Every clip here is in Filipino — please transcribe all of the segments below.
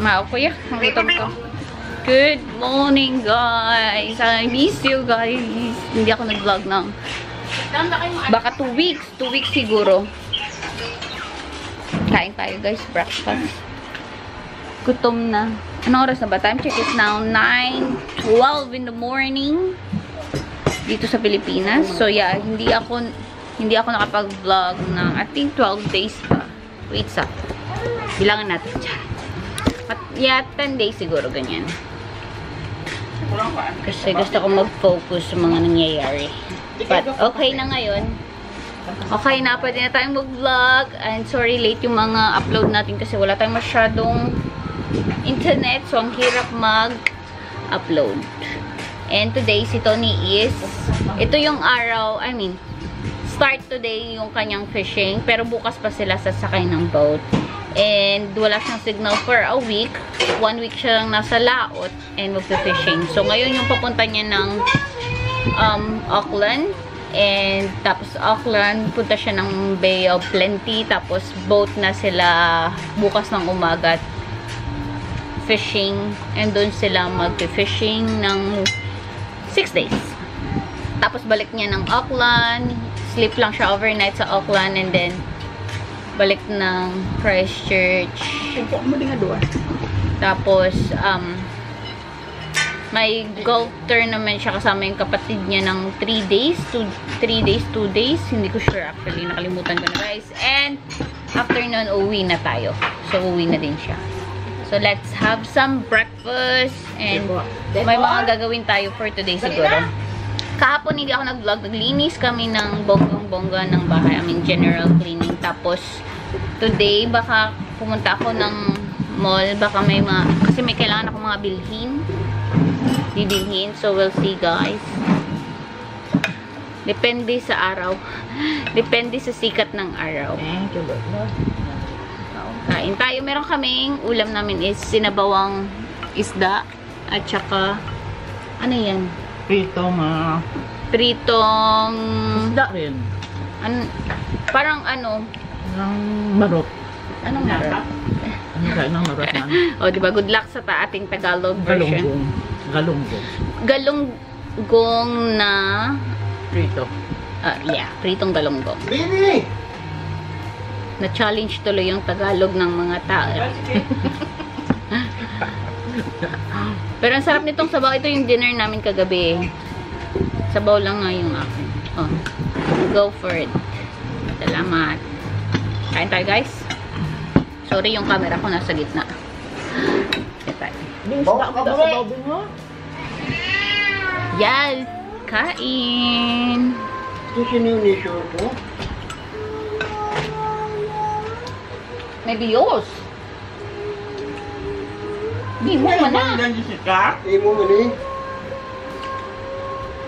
Kuya, nagutom ko. Good morning, guys. I miss you, guys. Hindi ako nag-vlog ng baka 2 weeks. 2 weeks siguro. Kain tayo, guys. Breakfast. Gutom na. Anong oras na ba? Time check is now 9:12 in the morning. Dito sa Pilipinas. So, yeah. Hindi ako nakapag-vlog ng, I think, 12 days pa. Wait, sa. Bilangan natin. Yeah, 10 days siguro, ganyan. Kasi gusto ko mag-focus sa mga nangyayari. But, okay na ngayon. Okay na, pwede na tayong mag-vlog. And sorry, late yung mga upload natin kasi wala tayong masyadong internet. So, ang hirap mag-upload. And today, si Tony is, ito yung araw, I mean, start today yung kanyang fishing. Pero bukas pa sila sasakay ng boat. And wala siyang signal for a week. 1 week siya lang nasa laot and magpe-fishing. So, ngayon yung papunta niya ng Auckland. And tapos Auckland, punta siya ng Bay of Plenty. Tapos boat na sila bukas ng umaga. Fishing. And doon sila magpe-fishing ng 6 days. Tapos balik niya ng Auckland. Sleep lang siya overnight sa Auckland. And then balik ng Christchurch. Tapos, may golf tournament siya kasama yung kapatid niya ng 3 days. 2 days. Hindi ko sure actually. Nakalimutan ko na, guys. And, after nun, uwi na tayo. So, uwi na din siya. So, let's have some breakfast. And, may mga gagawin tayo for today siguro. Kahapon hindi ako nag-vlog. Naglinis kami ng bonggang-bongga ng bahay. I mean, general cleaning. Tapos, today, baka pumunta ako ng mall. Baka may mga, kasi may kailangan ako mga bibilhin. So, we'll see, guys. Depende sa araw. Depende sa sikat ng araw. Thank you, Lord. Kain tayo. Meron kaming, ulam namin is sinabawang isda. At saka, ano yan? Pritong isda rin. Parang ano? Ng marot. Anong marot? Ano kayo ng marot na? O, diba? Good luck sa ating Tagalog version. Galunggong. Galunggong na Prito. Yeah, pritong galunggong. Really? Na-challenge tuloy yung Tagalog ng mga tao. Pero ang sarap nitong sabaw. Ito yung dinner namin kagabi. Sabaw lang nga yung akin. Oh. Go for it. Salamat. Kain tayo, guys. Sorry yung camera ko nasa gitna. Yes! Kain! Ito sinunisyo ko. Maybe yours. Hindi mo na. Hindi mo man eh.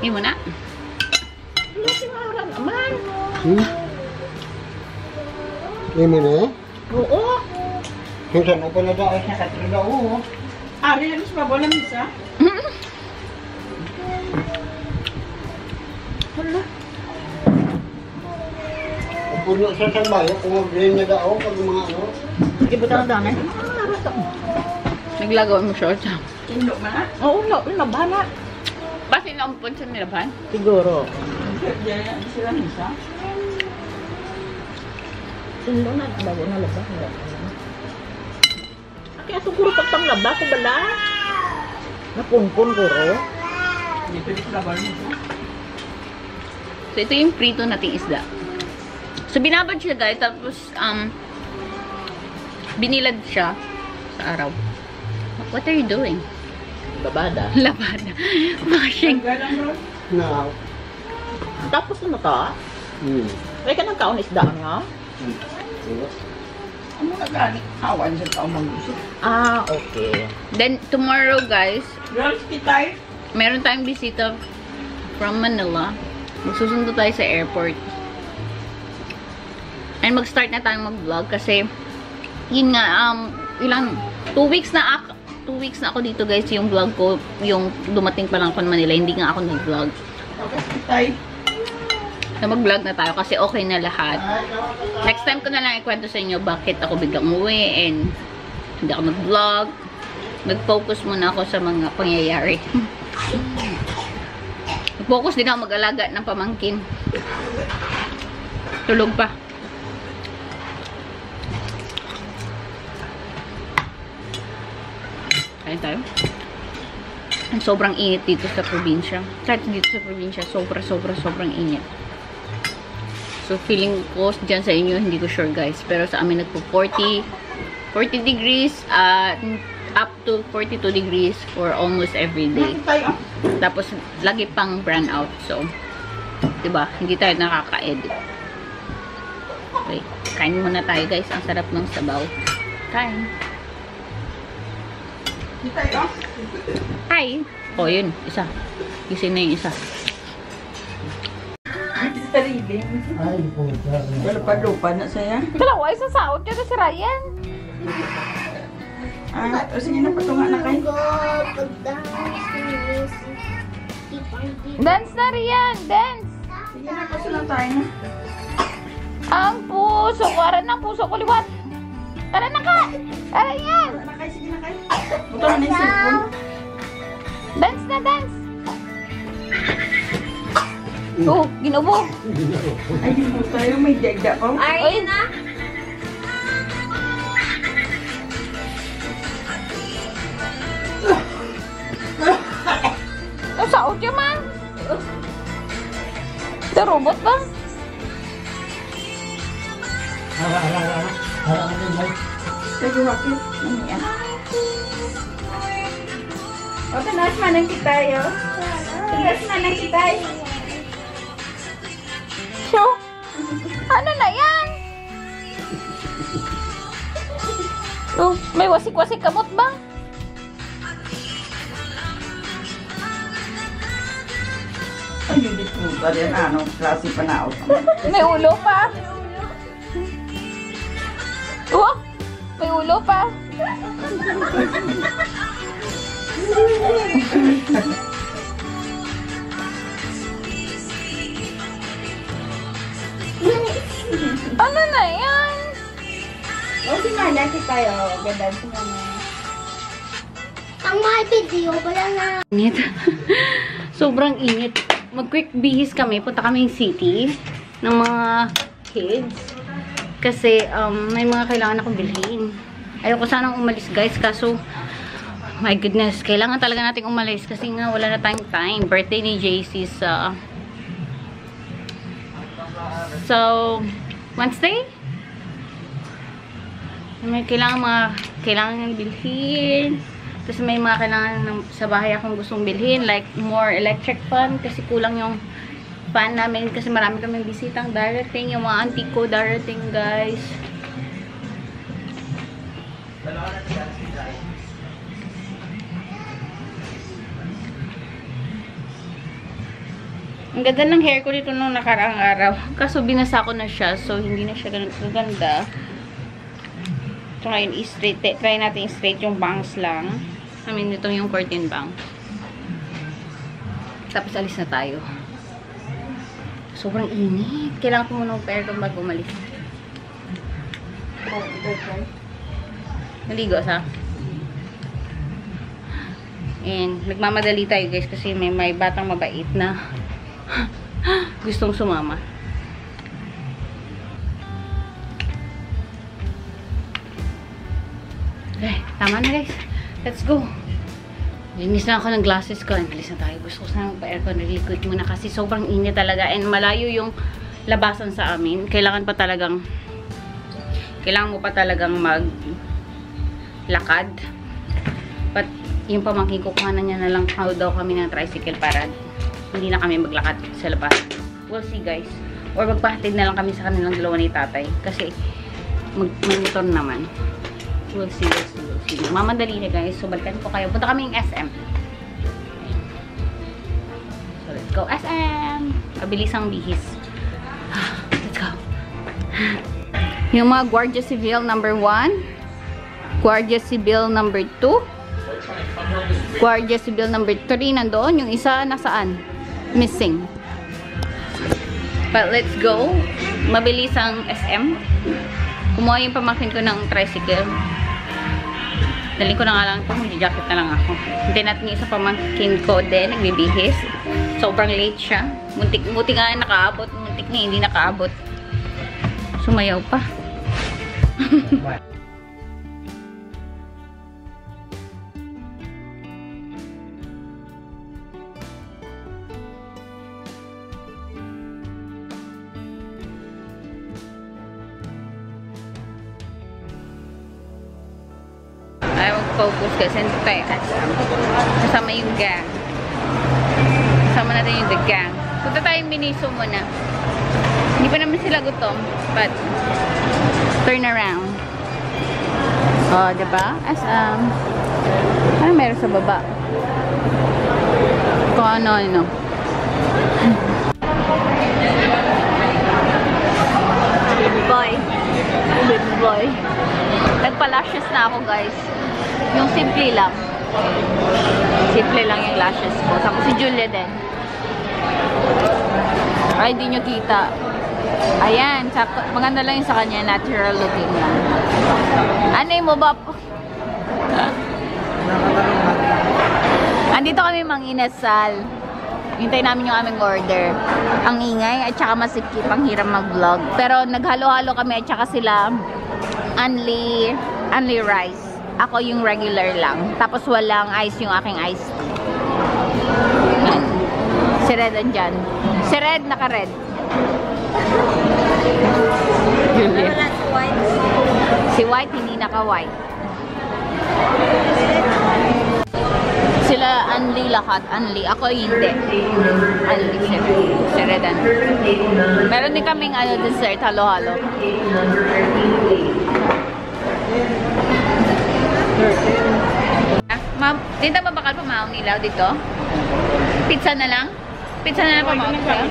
Hindi mo na. Hindi mo na? Oo. Kung saan ako na dahil sa katradaw. Ari na mas mabola misa. Hala. Puno sa sambayo, kung mag-green na daw, pag mga ano. Ibutan ang dami. Naglagaw mo short. Indo man? Oo, laban na. Basta inampon sa nilaban? Siguro. Sila misa? Sindo na, bago na labas. Kaya siguro pagtang labas ko bala. Napunpun ko ro. Dito yung laban mo. So, ito yung prito nating isda. So, binabad siya, guys. Tapos, binilad siya sa araw. What are you doing? Labada. Labada. Washing. Na. Tapos ano ka? May ka ng kaon isda niya? Ano na gani? Hawan sa taong mag-usap. Ah, okay. Then, tomorrow, guys, Girls, kitay. meron tayong bisita from Manila. Magsusundo tayo sa airport. And mag-start na tayong mag-vlog kasi yun nga, 2 weeks na ako dito, guys, yung vlog ko, yung dumating pa lang ko Manila, hindi nga ako nag-vlog. Tay. Na mag-vlog na tayo kasi okay na lahat. Next time ko na lang ikwento sa inyo bakit ako biglang umuwi and Hindi ako nag-vlog. Nag-focus muna ako sa mga pangyayari. Nag-focus din ako mag-alaga ng pamangkin. Tulog pa. Kain tayo. Sobrang init dito sa probinsya. Kahit dito sa probinsya, sobrang init. So, feeling ko dyan sa inyo, hindi ko sure guys. Pero sa amin nagpo 40 degrees at up to 42 degrees for almost every day. Tapos, lagi pang brown out. So, diba? Hindi tayo nakaka-edit. Okay. Kain muna tayo guys. Ang sarap ng sabaw. Kain. Hi! Oh, yun. Isa. Gising na yung isa. Ay, puta. Lupa-lupa na saya. Dalawa, isa saot ka si Ryan. O sige na, patunga na kayo. Dance na Rian! Dance! Sige na, paso lang tayo na. Ang puso ko! Aran ang puso ko liwat! Tara na ka! Aran yan! Sige na kayo, sige na kayo. Buto na yung cellphone. Dance na dance! Oh, ginubo! Ay, hindi po tayo, may dagda ko. Ay na! Nasaot ka man! Ito robot ba? Harap mo din, Mike. Sige, wakit. Ano yan? O, tanas manang kita, yo. Tanas manang kita, So, ano na yan? Oh, may wasik-wasik kamot ba? Ay, hindi po ba rin, ano, klase pa na ako. May ulo pa. Oh, may ulo pa. Ano na yan? O, sinala kita, yo. Ganda sa mga. Ang mga video, wala na. Init. Sobrang init. Mag-quick bihis kami. Punta kaming city ng mga kids. Kasi may mga kailangan akong bilhin. Ayoko sanang umalis guys. Kaso, my goodness, kailangan talaga nating umalis. Kasi nga wala na tayong time. Birthday ni JC sa... So, Wednesday? May kailangan ng bilhin. Tapos may mga kailangan sa bahay akong gustong bilhin. Like, more electric fan. Kasi kulang yung fan namin. Kasi marami kaming bisitang darating. Yung mga auntie ko darating, guys. Ang ganda ng hair ko dito nung nakaraang araw. Kaso binasa ko na siya. So, hindi na siya ganda. So, ngayon, try natin i-straight yung bangs lang. I mean, ito yung curtain bang. Tapos, alis na tayo. Sobrang init. Kailangan ko muna mag-aircon bago umalis. Naligo sa. And, nagmamadali tayo guys kasi may batang mabait na gustong sumama. Okay, tama na guys. Let's go. Linis na ako ng glasses ko. Alis na tayo. Gusto ko sana magpa-aircon. Nag-liquid muna kasi sobrang init talaga. And malayo yung labasan sa amin. Kailangan mo pa talagang maglakad. But yung pamangkin ko, kuhanan niya na lang daw kami ng tricycle para hindi na kami maglakad sa labas. We'll see guys. Or magpahatid na lang kami sa kanilang dalawa ni tatay. Kasi mag-motor naman. We'll see. Mamadali na guys. So, balikan ko kayo. Punta kami yung SM. So, let's go SM. Mabilisang bihis. Let's go. Yung mga Guardia Civil number 1. Guardia Civil number 2. Guardia Civil number 3 nandoon. Yung isa nasaan? Missing. But let's go. Mabilis ang SM. Kumuha yung pamangkin ko ng tricycle. Daling ko na nga lang ito. Mag-jacket na lang ako. Hindi natin yung isa pamangkin ko din. Nagbibihis. Sobrang late siya. Muntik nga nakaabot. Muntik na hindi nakaabot. Sumayaw pa. Ayaw mag-focus kasi kasama yung gang. Kasama natin yung the gang. Punta tayong Miniso muna. Hindi pa naman sila gutom. But, turn around. Oh, diba? Ano meron sa baba? Kung ano. Baby boy. Baby boy. Nagpa-lashes na ako, guys. Yung simple lang. Simple lang yung lashes ko. Tapos si Julia din. Ay, di nyo kita. Ayan. Maganda lang yung sa kanya. Natural looking lang. Ano mo ba? Andito kami manginasal. Hintay namin yung aming order. Ang ingay at saka masikip. Ang hirap mag-vlog. Pero naghalo-halo kami at saka sila only rice. Ako yung regular lang. Tapos walang ice yung aking iced tea. Si Red andyan. Si Red, naka-red. Wala si White. Si White, hindi naka-white. Sila only lahat. Only. Ako hindi. Only si Red. Si Red and meron din kaming dessert. Halo-halo. Ma'am, dito ba bakal pamaong nilaw dito? Pizza na lang? Pizza na lang pamaong sa'yo?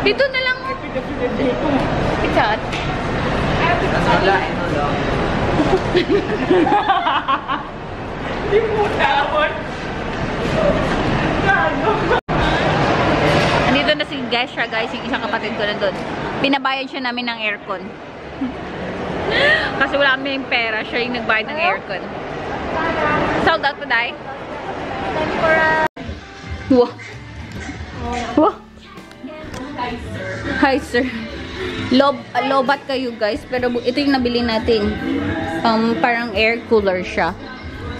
Dito na lang. Pizza at? Hindi mo tawad. Andito na si Gesha, guys, yung isang kapatid ko na doon. Pinabayad siya namin ng aircon. Kasi wala kami yung pera. Siya yung nagbayad ng aircon. Sold out today? Wow. Wow. Hi, sir. Lobat kayo, guys. Pero ito yung nabili natin. Parang air cooler siya.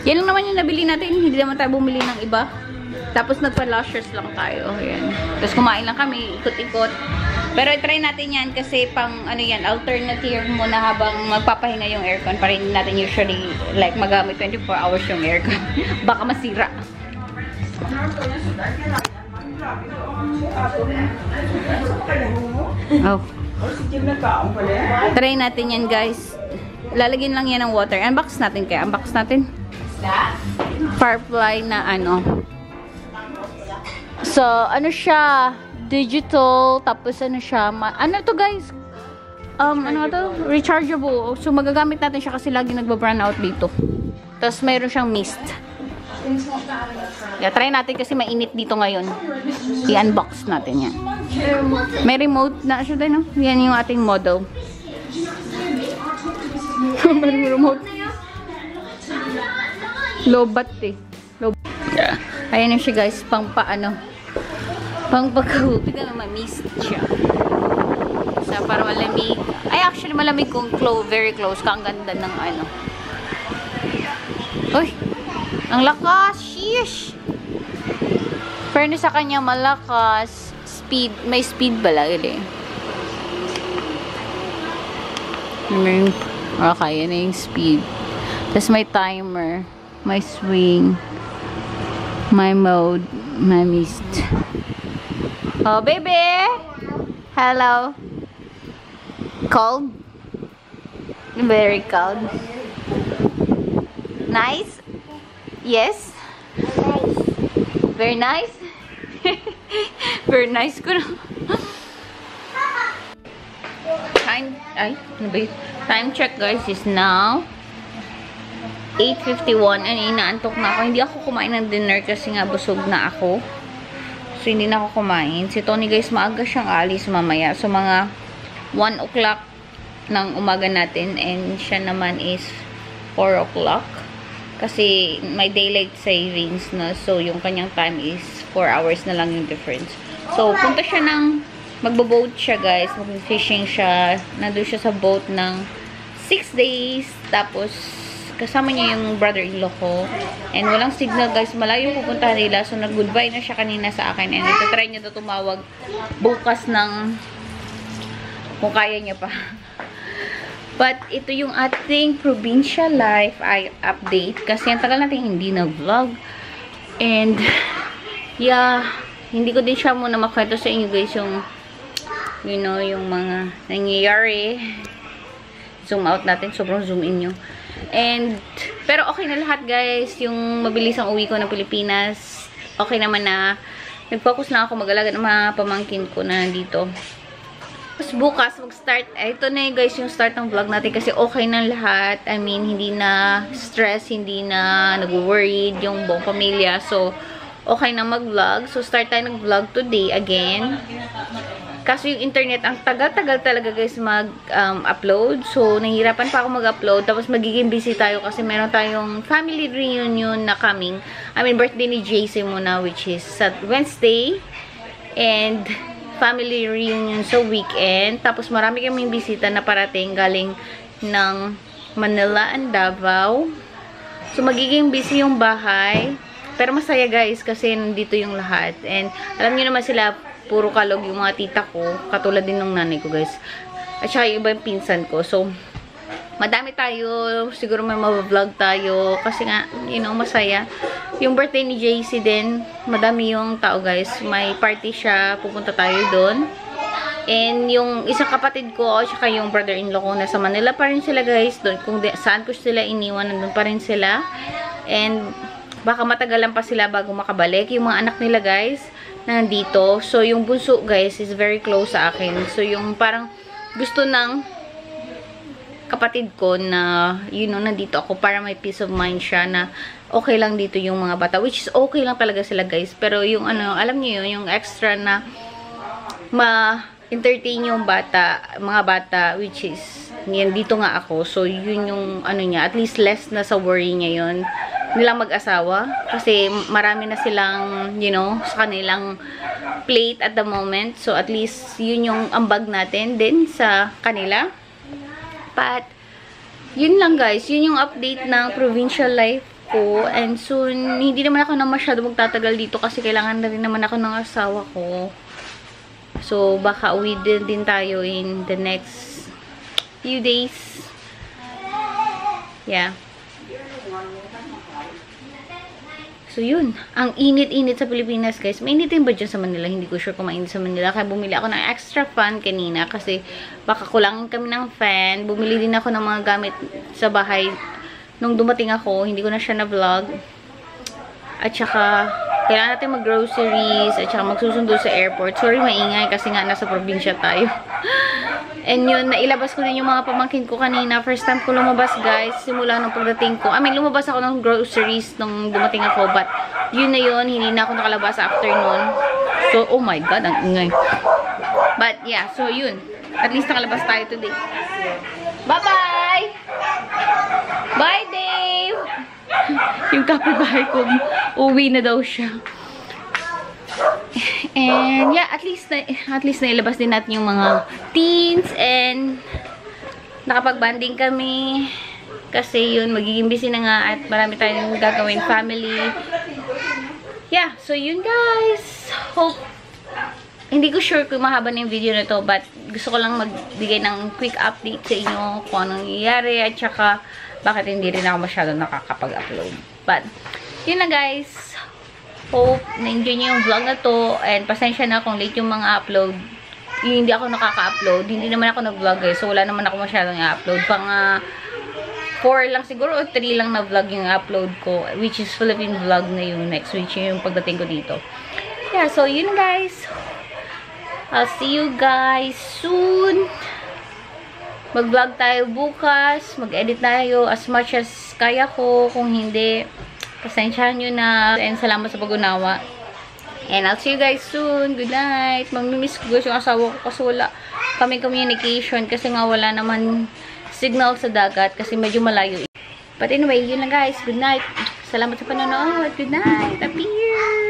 Yan lang naman yung nabili natin. Hindi naman tayo bumili ng iba. Tapos nagpa-lashes lang tayo. Ayan. Tapos kumain lang kami. Ikot-ikot. Pero try natin yan kasi pang yan, alternative muna habang magpapahinga yung aircon para hindi natin usually like magamit 24 hours yung aircon. Baka masira. Oh. Try natin yan, guys. Lalagyan lang yan ng water. Unbox natin kaya. Unbox natin. Firefly na So, ano siya? Digital, tapos ano siya, ano to, guys? Ano to? Rechargeable. So, magagamit natin siya kasi lagi nagba-brown out dito. Tapos, mayroon siyang mist. Yeah, try natin kasi mainit dito ngayon. I-unbox natin yan. May remote na siya din, no? Yan yung ating model. May remote. Lobat eh. Lobat. Yeah. Ayan siya, guys. Pang pagkahupi ka naman, mist siya. So, para malamig. Ay, actually, malamig kung very close ka. Ang ganda ng Uy! Ang lakas! Sheesh! Fairness sa kanya, malakas. Speed. May speed ba lagi eh? Okay, yan yung speed. Tapos may timer. May swing. May mode. May mist. Oh, baby! Hello. Cold? Very cold. Nice? Yes? Very nice? Very nice ko na. Time check, guys, is now 8:51 and inaantok na ako. Hindi ako kumain ng dinner kasi nga busog na ako. So, hindi na ako kumain. Si Tony, guys, maaga siyang alis mamaya. So, mga 1 o'clock ng umaga natin. And siya naman is 4 o'clock. Kasi may daylight savings na. So, yung kanyang time is 4 hours na lang yung difference. So, punta siya ng magbo-boat siya, guys. Mag-fishing siya. Nandun siya sa boat ng 6 days. Tapos, kasama niya yung brother-in-law ko. And walang signal, guys. Malayo pupunta nila. So, nag-goodbye na siya kanina sa akin. And ito-try niya na tumawag bukas ng kung kaya niya pa. But, ito yung ating provincial life update. Kasi ang tagal natin hindi na-vlog. And, yeah, hindi ko din siya muna makwento sa inyo, guys, yung, you know, yung mga nangyayari. Zoom out natin. Sobrang zoom in nyo. And, pero okay na lahat, guys. Yung mabilis ang uwi ko ng Pilipinas. Okay naman na. Nag-focus lang ako mag-alaga ng mga pamangkin ko na nandito. Tapos bukas, mag-start. Ito na guys, yung start ng vlog natin kasi okay na lahat. I mean, hindi na stress, hindi na nag-worried yung buong pamilya. So, okay na mag-vlog. So, start tayo ng-vlog today again. Kaso yung internet, ang tagal-tagal talaga guys mag-upload. So, nahihirapan pa ako mag-upload. Tapos, magiging busy tayo kasi meron tayong family reunion na coming. I mean, birthday ni JC muna, which is sa Wednesday. And family reunion sa weekend. Tapos marami kaming bisita na parating galing ng Manila and Davao. So magiging busy yung bahay. Pero masaya guys kasi nandito yung lahat. And alam niyo naman sila, puro kalog yung mga tita ko. Katulad din ng nanay ko guys. At saka yung iba yung pinsan ko. So madami tayo. Siguro may mabavlog tayo. Kasi nga, you know, masaya. Yung birthday ni JC din, madami yung tao guys. May party siya. Pupunta tayo doon. And yung isang kapatid ko, at saka yung brother-in-law ko, nasa Manila pa rin sila guys. Doon, kung saan ko sila iniwan, nandun pa rin sila. And baka matagalan pa sila bago makabalik. Yung mga anak nila guys, nandito. So yung bunso guys is very close sa akin. So yung parang gusto ng kapatid ko na, you know, nandito ako para may peace of mind siya na okay lang dito yung mga bata. Which is okay lang talaga sila guys. Pero yung ano, alam niyo yun, yung extra na ma-entertain yung bata, mga bata, which is, yan, dito nga ako. So, yun yung ano niya, at least less na sa worry niya yun. Nilang mag-asawa. Kasi marami na silang, you know, sa kanilang plate at the moment. So, at least, yun yung ambag natin din sa kanila. But, yun lang guys. Yun yung update ng provincial life ko. And soon, hindi naman ako na masyado magtatagal dito kasi kailangan na rin naman ako ng asawa ko. So, baka uwi din tayo in the next few days. Yeah. So, yun. Ang init-init sa Pilipinas, guys. Mainit din ba dyan sa Manila? Hindi ko sure kung mainit sa Manila. Kaya bumili ako ng extra fan kanina kasi baka kulangin kami ng fan. Bumili din ako ng mga gamit sa bahay. Nung dumating ako, hindi ko na siya na-vlog. At saka, kailangan natin mag-groceries. At saka magsusundo sa airport. Sorry, maingay kasi nga nasa probinsya tayo. And yun, nailabas ko din yung mga pamangkin ko kanina. First time ko lumabas, guys. Simula nung pagdating ko. I mean, lumabas ako ng groceries nung dumating ako. But, yun na yun. Hindi na ako nakalabas after nun. So, oh my God, ang ingay. But, yeah. So, yun. At least nakalabas tayo today. Bye-bye! Bye, Dave! Yung kapitbahay ko, uwi na daw siya. And yeah, at least nailabas din natin yung mga teens and nakapag-banding kami kasi yun, magiging busy na nga at marami tayong gagawin family. Yeah, so yun guys. Hope, hindi ko sure kung mahaba na yung video na to but gusto ko lang magbigay ng quick update sa inyo kung anong nangyayari at saka bakit hindi rin ako masyadong nakakapag-upload. But, yun na guys. Hope na-enjoy niyo yung vlog na to. And pasensya na kung late yung mga upload. Yung hindi ako nakaka-upload. Hindi naman ako nag-vlog guys. So, wala naman ako masyadong i-upload. Pang 4 lang siguro o 3 lang na vlog yung upload ko. Which is Philippine vlog na yung next. Which yung pagdating ko dito. Yeah, so yun guys. I'll see you guys soon. Mag-vlog tayo bukas. Mag-edit tayo as much as kaya ko. Kung hindi, pasensyahan nyo na. And salamat sa pag-unawa. And I'll see you guys soon. Good night. Mamimiss ko guys yung asawa ko kasi kami communication kasi nga wala naman signal sa dagat kasi medyo malayo. But anyway, yun lang guys. Good night. Salamat sa panonood. Good night. Appear!